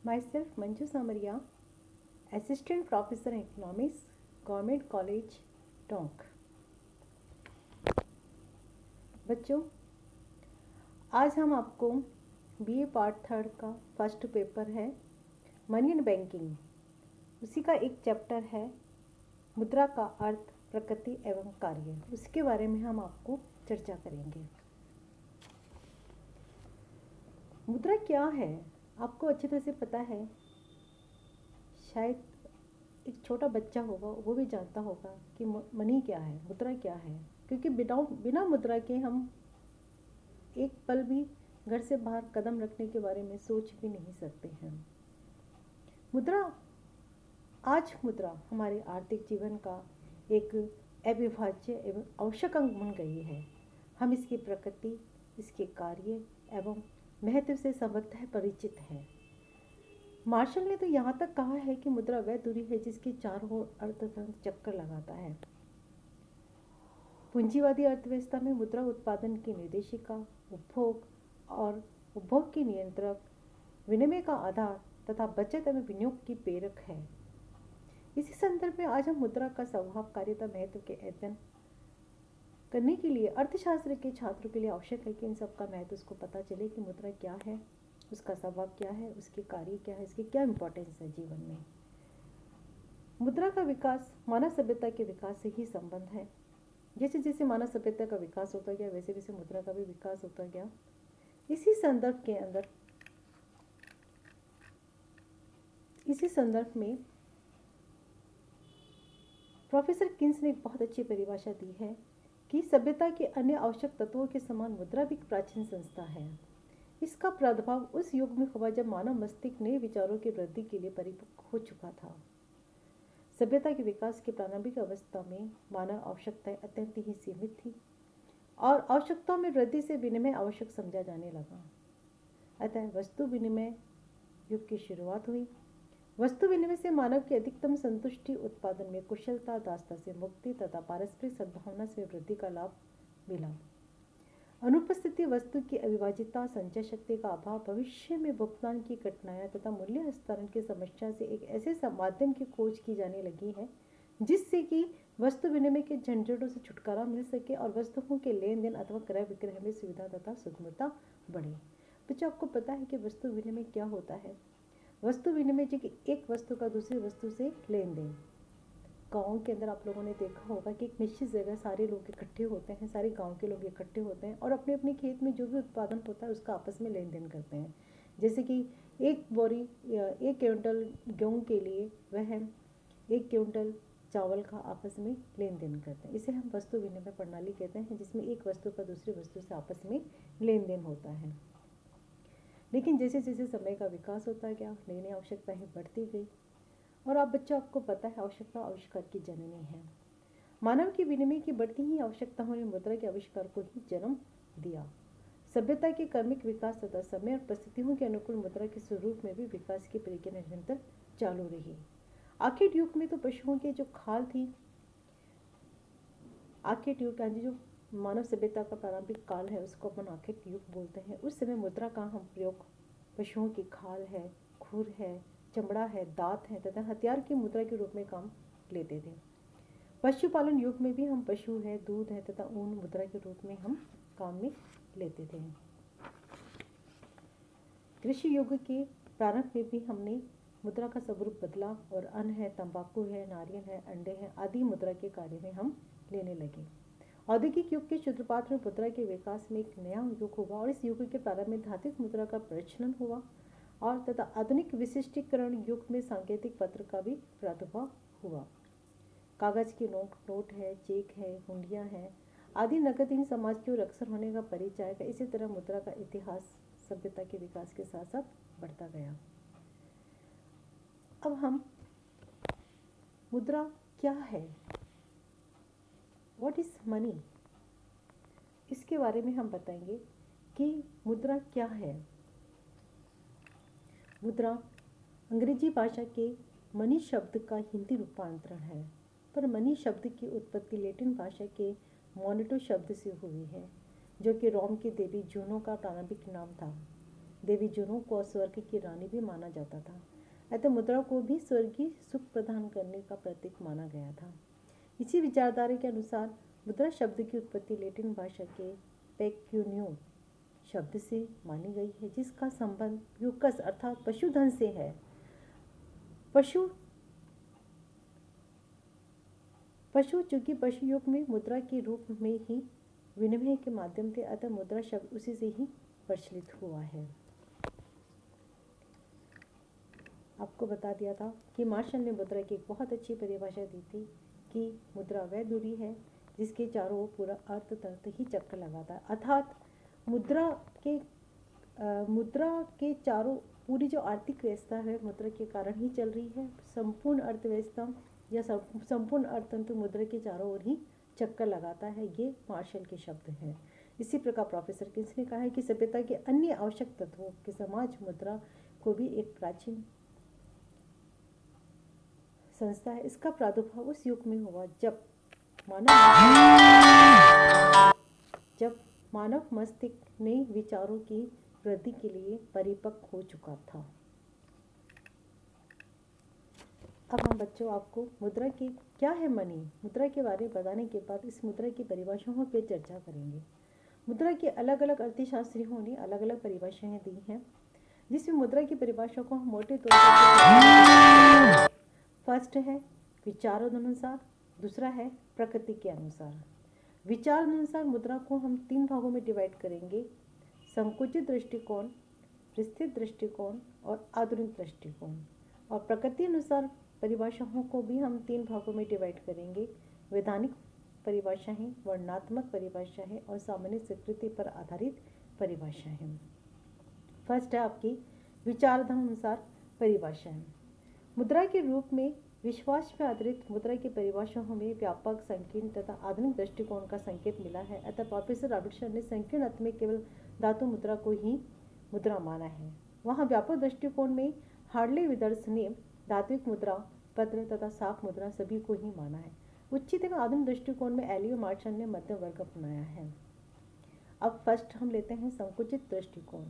Myself Manju Samaria, Assistant Professor Economics, Government College, Tonk. बच्चों, आज हम आपको बीए पार्ट थर्ड का फर्स्ट पेपर है मनी एंड बैंकिंग, उसी का एक चैप्टर है मुद्रा का अर्थ, प्रकृति एवं कार्य। उसके बारे में हम आपको चर्चा करेंगे। मुद्रा क्या है आपको अच्छी तरह से पता है। शायद एक छोटा बच्चा होगा वो भी जानता होगा कि मनी क्या है, मुद्रा क्या है, क्योंकि बिना मुद्रा के हम एक पल भी घर से बाहर कदम रखने के बारे में सोच भी नहीं सकते हैं। मुद्रा हमारे आर्थिक जीवन का एक अविभाज्य एवं आवश्यक अंग बन गई है। हम इसकी प्रकृति, इसके कार्य एवं महत्व से संभवतः परिचित हैं। मार्शल ने तो यहाँ तक कहा है कि मुद्रा वह दूरी है जिसके चारों ओर अर्थतंत्र चक्कर लगाता है। पूंजीवादी अर्थव्यवस्था में मुद्रा उत्पादन की निर्देशिका, उपभोग की नियंत्रक, विनिमय का आधार तथा बचत एवं विनियोग की प्रेरक है। इसी संदर्भ में आज हम मुद्रा का स्वभाव, कार्यता, महत्व के अध्ययन करने के लिए अर्थशास्त्र के छात्रों के लिए आवश्यक है कि इन सब का महत्व उसको पता चले कि मुद्रा क्या है, उसका स्वभाव क्या है, उसके कार्य क्या है, इसकी क्या इम्पोर्टेंस है जीवन में। मुद्रा का विकास मानव सभ्यता के विकास से ही संबंध है। जैसे जैसे मानव सभ्यता का विकास होता गया वैसे वैसे मुद्रा का भी विकास होता गया। इसी संदर्भ में प्रोफेसर किन्स ने एक बहुत अच्छी परिभाषा दी है कि सभ्यता के अन्य आवश्यक तत्वों के समान मुद्रा भी एक प्राचीन संस्था है। इसका प्रादुर्भाव उस युग में हुआ जब मानव मस्तिष्क नए विचारों की वृद्धि के लिए परिपक्व हो चुका था। सभ्यता के विकास की प्रारंभिक अवस्था में मानव आवश्यकताएं अत्यंत ही सीमित थी और आवश्यकताओं में वृद्धि से विनिमय आवश्यक समझा जाने लगा। अतः वस्तु विनिमय युग की शुरुआत हुई। वस्तु विनिमय से मानव की अधिकतम संतुष्टि, उत्पादन में कुशलता, दासता से मुक्ति तथा पारस्परिक सद्भावना से वृद्धि का लाभ मिला। अनुपस्थिति, वस्तु की अविभाज्यता, संचय शक्ति का अभाव, भविष्य में भुगतान की कठिनाइयां तथा मूल्य हस्तांतरण की समस्या से एक ऐसे माध्यम की खोज की जाने लगी है जिससे कि वस्तु विनिमय के झंझटों से छुटकारा मिल सके और वस्तुओं के लेन देन अथवा क्रय विक्रय में सुविधा तथा सुगमता बढ़े। बच्चों, आपको पता है कि वस्तु विनिमय क्या होता है? वस्तु विनिमय जी की एक वस्तु का दूसरी वस्तु से लेन देन। गाँव के अंदर आप लोगों ने देखा होगा कि एक निश्चित जगह सारे लोग इकट्ठे होते हैं, सारे गांव के लोग इकट्ठे होते हैं और अपने अपने खेत में जो भी उत्पादन होता है उसका आपस में लेन देन करते हैं। जैसे कि एक क्विंटल गेहूँ के लिए वह 1 क्विंटल चावल का आपस में लेन देन करते हैं। इसे हम वस्तु विनिमय प्रणाली कहते हैं, जिसमें एक वस्तु का दूसरी वस्तु से आपस में लेन देन होता है। लेकिन जैसे जैसे समय का विकास होता गया, नई नई आवश्यकताएं बढ़ती गई और अब बच्चों आपको पता है आवश्यकता आविष्कार की जननी है। मानव की विनिमय की बढ़ती ही आवश्यकताओं ने मुद्रा के आविष्कार को ही जन्म दिया। सभ्यता के क्रमिक विकास तथा समय और परिस्थितियों के अनुकूल मुद्रा के स्वरूप में भी विकास की प्रक्रिया निरंतर चालू रही। आर्किड युग में तो पशुओं के जो खाल थी, आर्किड युग जो मानव सभ्यता का प्रारंभिक काल है उसको अपन आर्किड युग बोलते हैं। उस समय मुद्रा का हम प्रयोग पशुओं की खाल है, खुर है, चमड़ा है, दांत है तथा हथियार की मुद्रा के रूप में काम लेते थे। पशुपालन युग में भी हम पशु है, दूध है तथा ऊन मुद्रा के रूप में हम काम में लेते थे। कृषि युग के प्रारंभ में भी हमने मुद्रा का स्वरूप बदला और अन्न है, तंबाकू है, नारियल है, अंडे हैं आदि मुद्रा के कार्य में हम लेने लगे। औद्योगिक युग के सूत्रपात में मुद्रा के विकास में एक नया युग हुआ और इस युग के प्रारंभ में धात्विक मुद्रा का प्रचलन हुआ और तथा आधुनिक विशिष्टीकरण युग में सांकेतिक पत्र का भी प्रादुर्भाव हुआ। कागज के नोट है, चेक है, हुंडियाँ हैं आदि नगदहीन समाज की ओर अक्सर होने का परिचय है। इसी तरह मुद्रा का इतिहास सभ्यता के विकास के साथ साथ बढ़ता गया। अब हम मुद्रा क्या है, व्हाट इज मनी, इसके बारे में हम बताएंगे कि मुद्रा क्या है। मुद्रा अंग्रेजी भाषा के मनी शब्द का हिंदी रूपांतरण है, पर मनी शब्द की उत्पत्ति लैटिन भाषा के मोनेटो शब्द से हुई है, जो कि रोम की देवी जूनो का प्रारंभिक नाम था। देवी जुनू को स्वर्ग की रानी भी माना जाता था, अतः मुद्रा को भी स्वर्गीय सुख प्रदान करने का प्रतीक माना गया था। इसी विचारधारा के अनुसार मुद्रा शब्द की उत्पत्ति लैटिन भाषा के पेक्यूनियो शब्द से मानी गई है, जिसका संबंध यूकस अर्थात पशुधन से है। पशु चूंकि पशु युग में मुद्रा के रूप में ही विनिमय के माध्यम थे, अतः मुद्रा शब्द उसी से ही प्रचलित हुआ है। आपको बता दिया था कि मार्शल ने मुद्रा की एक बहुत अच्छी परिभाषा दी थी कि मुद्रा वह दूरी है जिसके चारों ओर पूरा अर्थ तर्थ ही चक्कर लगाता है, अर्थात मुद्रा के चारों पूरी जो आर्थिक व्यवस्था है मुद्रा के कारण ही चल रही है। संपूर्ण अर्थव्यवस्था या संपूर्ण अर्थतंत्र मुद्रा के चारों ओर ही चक्कर लगाता है, ये मार्शल के शब्द हैं। इसी प्रकार प्रोफेसर किन्स ने कहा है कि सभ्यता के अन्य आवश्यक तत्वों के समाज मुद्रा को भी एक प्राचीन संस्था है। इसका प्रादुर्भाव उस युग में हुआ जब मानव मस्तिष्क नए विचारों की वृद्धि के लिए परिपक्व हो चुका था। अब हम बच्चों आपको मुद्रा की क्या है मनी, मुद्रा के बारे में बताने के बाद इस मुद्रा की परिभाषाओं पर चर्चा करेंगे। मुद्रा के अलग अलग अर्थशास्त्रियों ने अलग अलग परिभाषाएं दी हैं, जिसमें मुद्रा की परिभाषा को हम मोटे तौर पर फर्स्ट है विचारानुसार, दूसरा है प्रकृति के अनुसार। विचारानुसार मुद्रा को हम 3 भागों में डिवाइड करेंगे, संकुचित दृष्टिकोण, विस्तृत दृष्टिकोण और आधुनिक दृष्टिकोण। और प्रकृति अनुसार परिभाषाओं को भी हम 3 भागों में डिवाइड करेंगे, वैधानिक परिभाषाएं, वर्णनात्मक परिभाषाएं और सामान्य स्वीकृति पर आधारित परिभाषाएं। फर्स्ट है आपकी विचारानुसार परिभाषाएं। मुद्रा के रूप में विश्वास पर आधारित मुद्रा की परिभाषाओं में व्यापक, संकीर्ण तथा आधुनिक दृष्टिकोण का संकेत मिला है, अतः प्रोफेसर रॉबर्टसन ने संकीर्ण अर्थ में केवल धातु मुद्रा को ही मुद्रा माना है। वहाँ व्यापक दृष्टिकोण में हार्ले विदर्स ने धात्विक मुद्रा, पत्र तथा साफ मुद्रा सभी को ही माना है। उचित एवं आधुनिक दृष्टिकोण में एलियो मार्शल ने मध्यम वर्ग अपनाया है। अब फर्स्ट हम लेते हैं संकुचित दृष्टिकोण।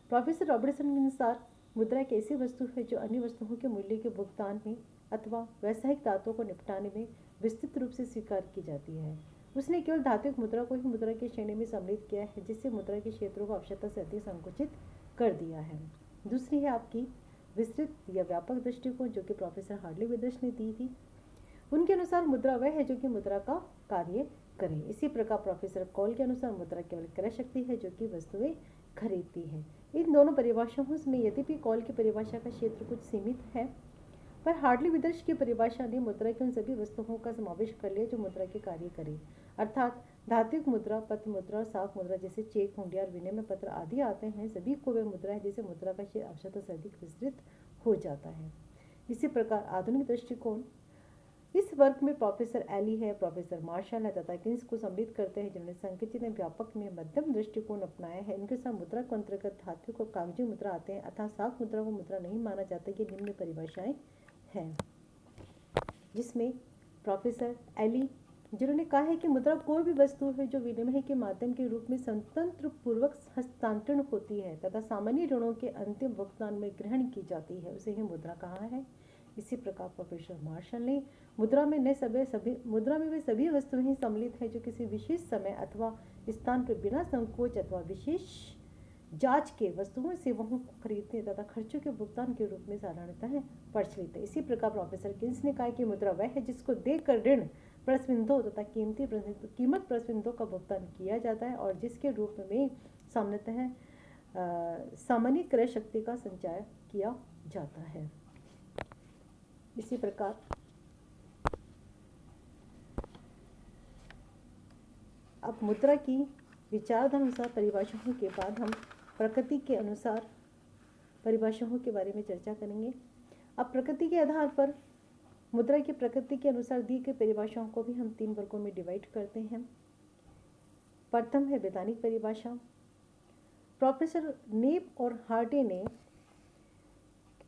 प्रोफेसर रॉबर्टसन के अनुसार मुद्रा एक ऐसी वस्तु है जो अन्य वस्तुओं के मूल्य के भुगतान में अथवा व्यावसायिक दायित्वों को निपटाने में विस्तृत रूप से स्वीकार की जाती है। उसने केवल धात्विक मुद्रा को ही मुद्रा की श्रेणी में सम्मिलित किया है, जिससे मुद्रा के क्षेत्रों को आवश्यकता से अधिक संकुचित कर दिया है। दूसरी है आपकी विस्तृत या व्यापक दृष्टिकोण, जो कि प्रोफेसर हार्ले विदर्स ने दी थी। उनके अनुसार मुद्रा वह है जो कि मुद्रा का कार्य करे। इसी प्रकार प्रोफेसर कॉल के अनुसार मुद्रा केवल क्रय शक्ति है जो कि वस्तुएं खरीदती है। इन दोनों परिभाषाओं में यद्यपि कॉल की परिभाषा का क्षेत्र कुछ सीमित है, पर हार्ले विदर्स की परिभाषा ने मुद्रा की उन सभी वस्तुओं का समावेश कर लिया जो मुद्रा के कार्य करे, अर्थात धात्विक मुद्रा, पत्र मुद्रा, साफ मुद्रा जैसे चेक, हुंडिया और विनिमय पत्र आदि आते हैं, सभी को वे मुद्रा है जिसे मुद्रा का क्षेत्र आवश्यकता से अधिक विस्तृत हो जाता है। इसी प्रकार आधुनिक दृष्टिकोण इस वर्ग में प्रोफेसर एली है, प्रोफेसर मार्शल है तथा किन्स को सम्मिलित करते हैं, जिन्होंने संकुचित में व्यापक में मध्यम दृष्टिकोण अपनाया है। इनके साथ मुद्रा के अंतर्गत धात्विक और कागजी मुद्रा आते हैं, अर्थात साफ मुद्रा को मुद्रा नहीं माना जाता। ये निम्न परिभाषाएं हैं, जिसमें प्रोफेसर एली जिन्होंने कहा है कि मुद्रा कोई भी वस्तु है जो विनिमय के माध्यम के रूप में स्वतंत्र पूर्वक हस्तांतरण होती है तथा सामान्य ऋणों के अंतिम भुगतान में ग्रहण की जाती है, उसे ही मुद्रा कहा है। इसी प्रकार प्रोफेसर मार्शल ने मुद्रा में वे सभी वस्तुएं सम्मिलित है जो किसी विशेष समय अथवा स्थान पर बिना संकोच अथवा विशेष जांच के वस्तुओं सेवाओं को खरीदने तथा खर्चों के भुगतान के रूप में साधारणतः प्रचलित है। इसी प्रकार प्रोफेसर किन्स ने कहा कि मुद्रा वह है जिसको देकर ऋण प्रस्विंदों तथा कीमत प्रस्विंदों का भुगतान किया जाता है और जिसके रूप में सामान्यतः सामान्य क्रय शक्ति का संचय किया जाता है। इसी प्रकार अब मुद्रा की विचारानुसार परिभाषाओं के बाद हम प्रकृति के अनुसार परिभाषाओं के बारे में चर्चा करेंगे। अब प्रकृति के आधार पर मुद्रा की प्रकृति के अनुसार दी गई परिभाषाओं को भी हम 3 वर्गों में डिवाइड करते हैं। प्रथम है वैधानिक परिभाषा। प्रोफेसर नेप और हार्टे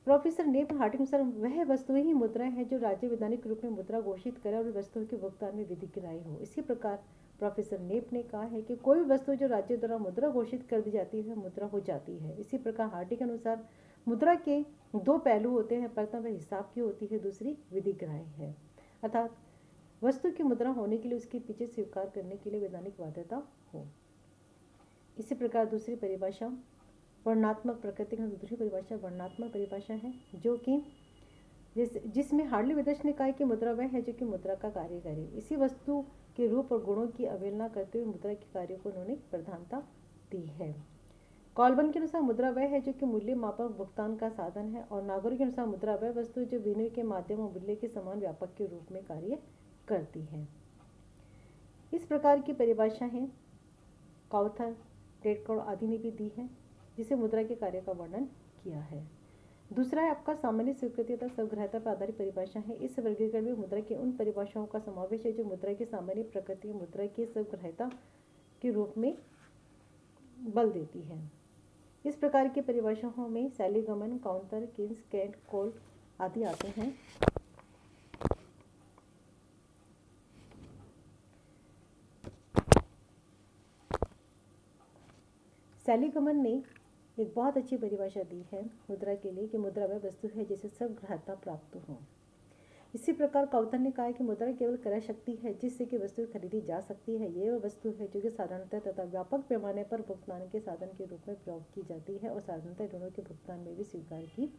के अनुसार वह वस्तुएं ही मुद्रा है जो राज्य वैधानिक रूप में मुद्रा घोषित करे और वस्तुओं के भुगतान में विधि की राय हो। इसी प्रकार प्रोफेसर नेप ने कहा है कि कोई भी वस्तु जो राज्य द्वारा मुद्रा घोषित कर दी जाती है मुद्रा हो जाती है। इसी प्रकार हार्डी के अनुसार मुद्रा के दो पहलू होते हैं, प्रथम वह हिसाब की होती है, दूसरी विधिग्राह्य है। अर्थात वस्तु की मुद्रा होने के लिए उसके पीछे स्वीकार करने के लिए वैधानिक बाध्यता हो। इसी प्रकार दूसरी परिभाषा वर्णनात्मक प्रकृति की दूसरी परिभाषा वर्णनात्मक परिभाषा है, जो कि जिसमें हार्डली विदर्श ने कहा कि मुद्रा वह है जो कि मुद्रा का कार्य करे। इसी वस्तु के रूप और गुणों की अवहेलना करते हुए मुद्रा के कार्यों को उन्होंने प्रधानता दी है। कॉल्बन के अनुसार मुद्रा वह है जो कि मूल्य मापक भुगतान का साधन है, और नागौर के अनुसार मुद्रा वह वस्तु जो विनिमय के माध्यम और मूल्य के समान व्यापक के रूप में कार्य करती है। इस प्रकार की परिभाषाएं काउथर, टेटकॉड आदि ने भी दी है, जिसे मुद्रा के कार्य का वर्णन किया है। दूसरा है आपका सामान्य स्वीकृति तथा सर्वग्राह्यता पर आधारित परिभाषा है। इस वर्गीकरण में मुद्रा की उन परिभाषाओं का समावेश है जो मुद्रा की सामान्य प्रकृति मुद्रा की सर्वग्राह्यता के रूप में बल देती है। इस प्रकार की परिभाषाओं में सैलीगमन, काउंटर, किन्स, केंट, कोल आदि आते हैं। सैलीगमन ने एक बहुत अच्छी परिभाषा दी है मुद्रा के लिए कि मुद्रा वह वस्तु है जिसे सर्वग्राह्यता प्राप्त हो। इसी प्रकार काउथर ने कहा कि मुद्रा केवल क्रय शक्ति है जिससे कि वस्तु खरीदी जा सकती है। यह वह वस्तु है जो कि साधारणतः तथा व्यापक पैमाने पर भुगतान के साधन के रूप में प्रयोग की जाती है और साधारणतः ऋणों के भुगतान में भी स्वीकार की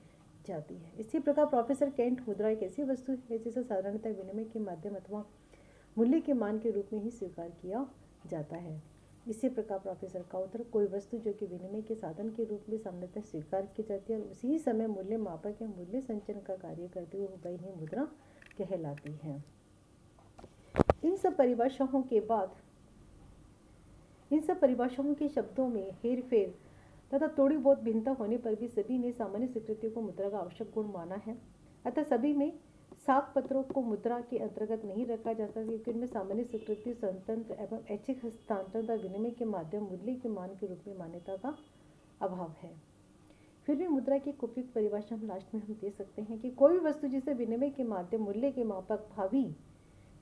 जाती है। इसी प्रकार प्रोफेसर केंट मुद्रा एक ऐसी वस्तु है जिसे साधारणतः विनिमय के माध्यम अथवा मूल्य के मान के रूप में ही स्वीकार किया जाता है। इसी प्रकार प्रोफेसर काउथर कोई वस्तु जो कि विनिमय के साधन के रूप में सामान्यतः स्वीकार की जाती है और उसी समय मूल्य मापक या मूल्य संचयन का कार्य करती हुई वही ही मुद्रा कहलाती है। इन सब परिभाषाओं के शब्दों में हेरफेर तथा थोड़ी बहुत भिन्नता होने पर भी सभी ने सामान्य स्वीकृतियों को मुद्रा का आवश्यक गुण माना है। अतः सभी में साख पत्रों को मुद्रा के अंतर्गत नहीं रखा जाता क्योंकि इनमें सामान्य स्वीकृति स्वतंत्र एवं ऐच्छिक हस्तांतरण तथा विनिमय के माध्यम मूल्य के मान के रूप में मान्यता का अभाव है। फिर भी मुद्रा की उपयुक्त परिभाषा हम लास्ट में हम दे सकते हैं कि कोई भी वस्तु जिसे विनिमय के माध्यम मूल्य के मापक भावी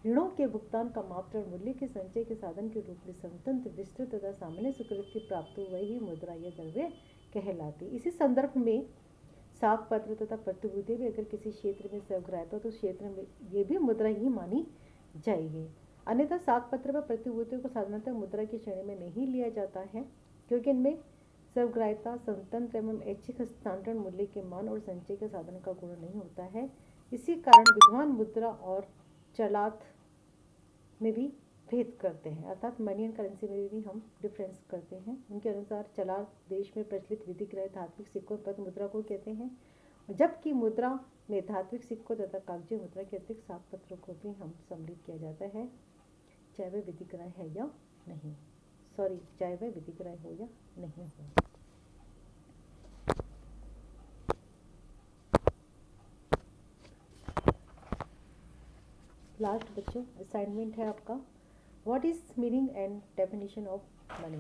ऋणों के भुगतान का मापदंड मूल्य के संचय के साधन के रूप में स्वतंत्र विस्तृत तथा सामान्य स्वीकृति प्राप्त हो वही मुद्रा या द्रव्य कहलाती। इसी संदर्भ में साख पत्र तथा प्रतिभूति भी अगर किसी क्षेत्र में सर्वग्राह्यता तो उस क्षेत्र में ये भी मुद्रा ही मानी जाएगी। अन्यथा साख पत्र व प्रतिभूतियों को साधारणतः मुद्रा की श्रेणी में नहीं लिया जाता है क्योंकि इनमें सर्वग्राह्यता, स्वतंत्र एवं ऐच्छिक हस्तांतरण, मूल्य के मान और संचय के साधन का गुण नहीं होता है। इसी कारण विद्वान मुद्रा और चलात में भी भेद करते हैं, अर्थात मनी एंड करेंसी में भी हम डिफरेंस करते हैं। उनके अनुसार चलात देश में प्रचलित विधिग्राह्य धात्विक सिक्कों पद मुद्रा को कहते हैं, जबकि मुद्रा में धात्विक सिक्कों तथा कागजी मुद्रा के अतिरिक्त साख पत्रों को भी हम सम्मिलित किया जाता है, चाहे वह विधिग्राह्य है या नहीं, चाहे वह विधिग्राह्य हो या नहीं हो। लास्ट बच्चों असाइनमेंट है आपका, what is meaning and definition of money.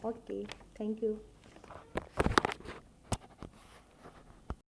Okay, thank you.